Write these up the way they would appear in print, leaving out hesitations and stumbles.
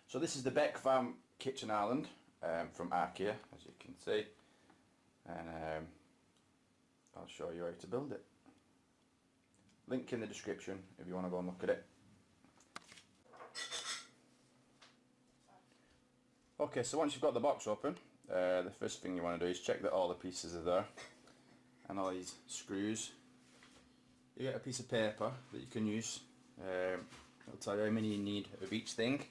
So this is the Bekvam Kitchen Island from IKEA, as you can see, and I'll show you how to build it. Link in the description if you want to go and look at it. Okay, so once you've got the box open, the first thing you want to do is check that all the pieces are there and all these screws. You get a piece of paper that you can use. It'll tell you how many you need of each thing.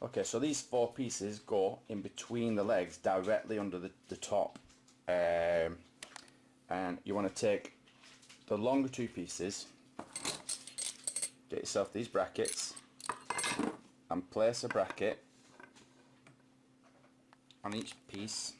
Okay, so these 4 pieces go in between the legs, directly under the top, and you want to take the longer 2 pieces, get yourself these brackets, and place a bracket on each piece.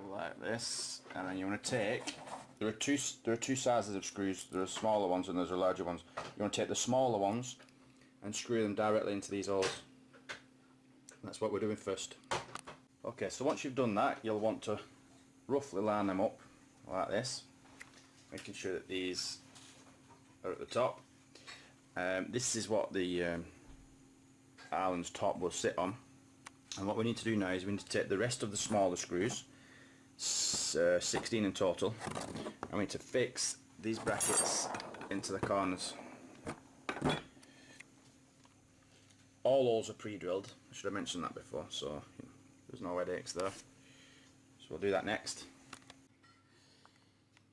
Like this, and then you want to take, there are two sizes of screws. There are smaller ones and there's larger ones. You want to take the smaller ones and screw them directly into these holes. That's what we're doing first. Okay, so once you've done that, you'll want to roughly line them up like this, making sure that these are at the top. This is what the island's top will sit on, and what we need to do now is we need to take the rest of the smaller screws, 16 in total, and we need to fix these brackets into the corners. All holes are pre-drilled. I should have mentioned that before, so there's no headaches there. So we'll do that next.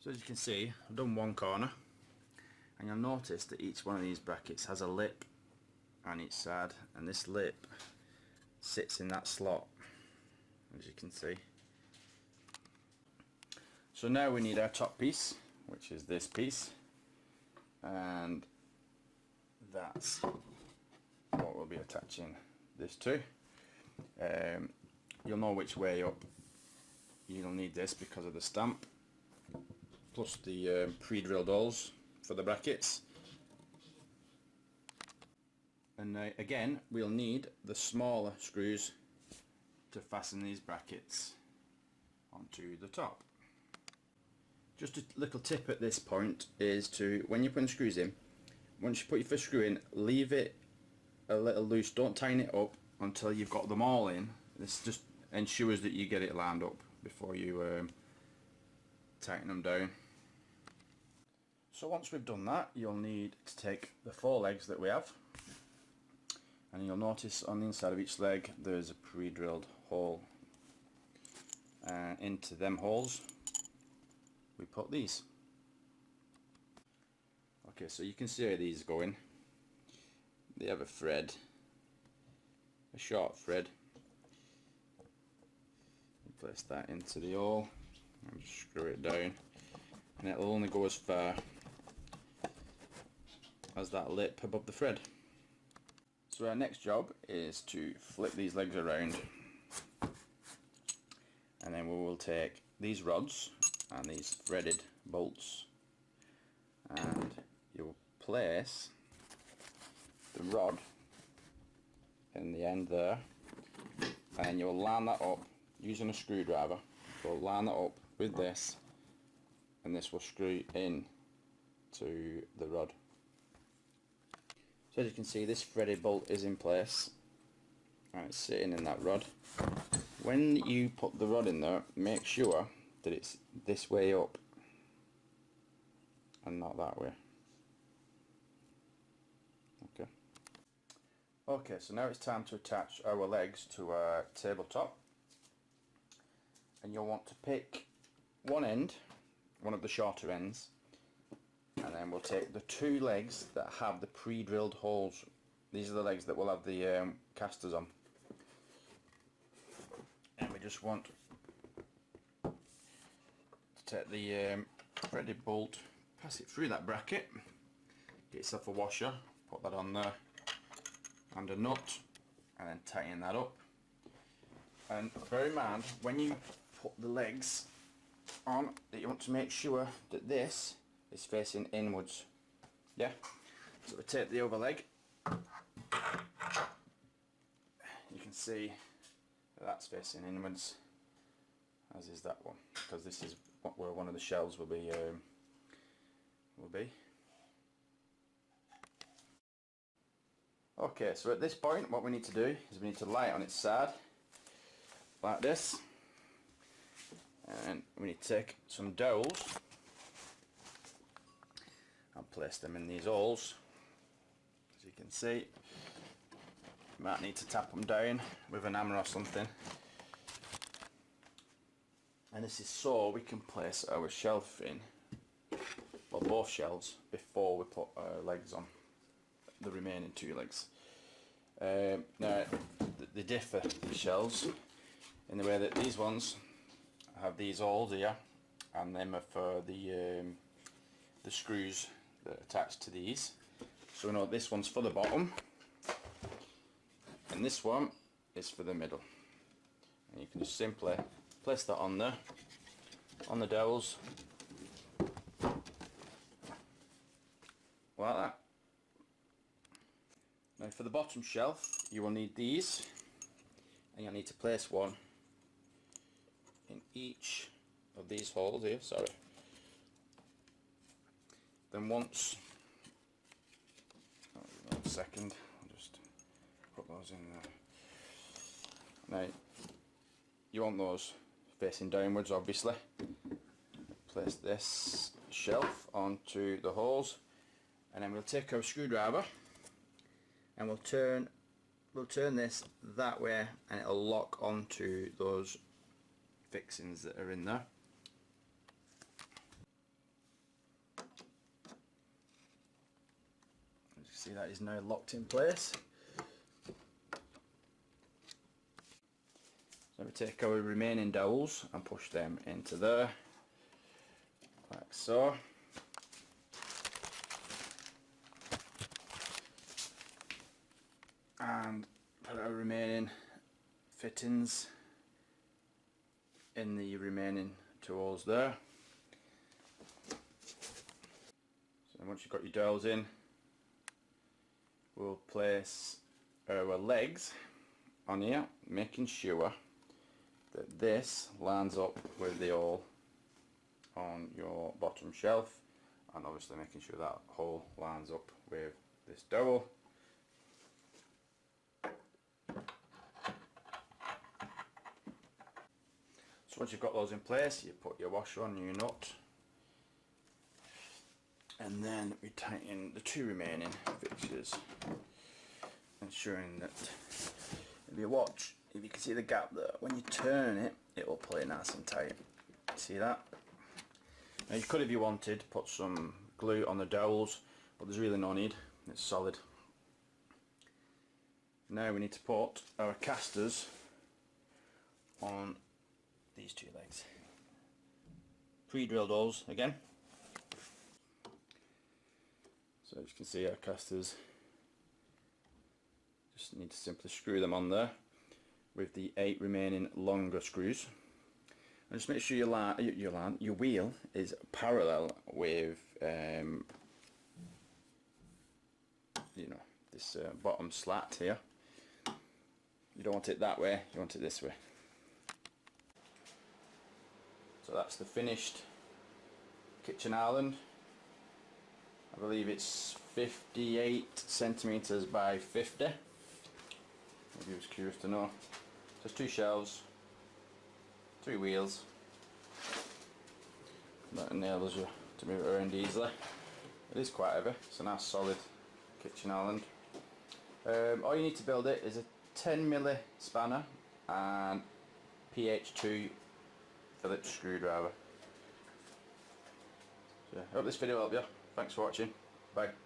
So as you can see, I've done one corner, and you'll notice that each one of these brackets has a lip on each side, and this lip sits in that slot, as you can see. So now we need our top piece, which is this piece, and that's what we'll be attaching this to. You'll know which way up you'll need this because of the stamp, plus the pre-drilled holes for the brackets. And again, we'll need the smaller screws to fasten these brackets onto the top. Just a little tip at this point is to, when you're putting screws in, once you put your first screw in, leave it a little loose. Don't tighten it up until you've got them all in. This just ensures that you get it lined up before you tighten them down. So once we've done that, you'll need to take the 4 legs that we have, and you'll notice on the inside of each leg there's a pre-drilled hole. Into them holes we put these. Okay, so you can see how these go in. They have a thread, a short thread. You place that into the hole and just screw it down, and it'll only go as far as that lip above the thread. So our next job is to flip these legs around, and then we will take these rods and these threaded bolts, and you'll place the rod in the end there, and you'll line that up using a screwdriver. So line that up with this, and this will screw in to the rod. So as you can see, this threaded bolt is in place and it's sitting in that rod. When you put the rod in there, make sure that it's this way up and not that way. Okay, so now it's time to attach our legs to our tabletop, and you'll want to pick one end, one of the shorter ends, and then we'll take the 2 legs that have the pre-drilled holes. These are the legs that will have the casters on, and we just want to take the threaded bolt, pass it through that bracket, get yourself a washer, put that on there, and a nut, and then tighten that up. And bear in mind, when you put the legs on, that you want to make sure that this is facing inwards. Yeah? So we take the other leg, you can see that's facing inwards, as is that one, because this is where one of the shelves will be. Okay, so at this point what we need to do is we need to lie it on its side like this, and we need to take some dowels and place them in these holes. As you can see, you might need to tap them down with an hammer or something, and this is so we can place our shelf in, well, both shelves, before we put our legs on, the remaining two legs. Now they differ, the shelves, in the way that these ones have these holes here, and them are for the screws that are attached to these. So we know this one's for the bottom, and this one is for the middle. And you can just simply place that on there, on the dowels, like that. Now for the bottom shelf, you will need these, and you'll need to place one in each of these holes here, sorry. Then once, 1 second, I'll just put those in there. Now, you want those facing downwards, obviously. Place this shelf onto the holes, and then we'll take our screwdriver and we'll turn this that way, and it'll lock onto those fixings that are in there. As you see, that is now locked in place. So we take our remaining dowels and push them into there, like so. And put our remaining fittings in the remaining two holes there. So once you've got your dowels in, we'll place our legs on here, making sure that this lines up with the hole on your bottom shelf, and obviously making sure that hole lines up with this dowel. So once you've got those in place, you put your washer on, your nut, and then we tighten the two remaining fixtures, ensuring that if you watch, if you can see the gap there, when you turn it, it will play nice and tight. See that? Now you could, if you wanted, put some glue on the dowels, but there's really no need, it's solid. Now we need to put our casters on these two legs. Pre-drilled holes again. So as you can see, our casters, just need to simply screw them on there with the 8 remaining longer screws. And just make sure your wheel is parallel with this bottom slat here. You don't want it that way, you want it this way. So that's the finished kitchen island. I believe it's 58 centimeters by 50. If you was curious to know. So 2 shelves, 3 wheels. That enables you to move it around easily. It is quite heavy. It's a nice solid kitchen island. All you need to build it is a 10mm spanner and PH2 Phillips screwdriver. So I hope this video helped you. Thanks for watching. Bye.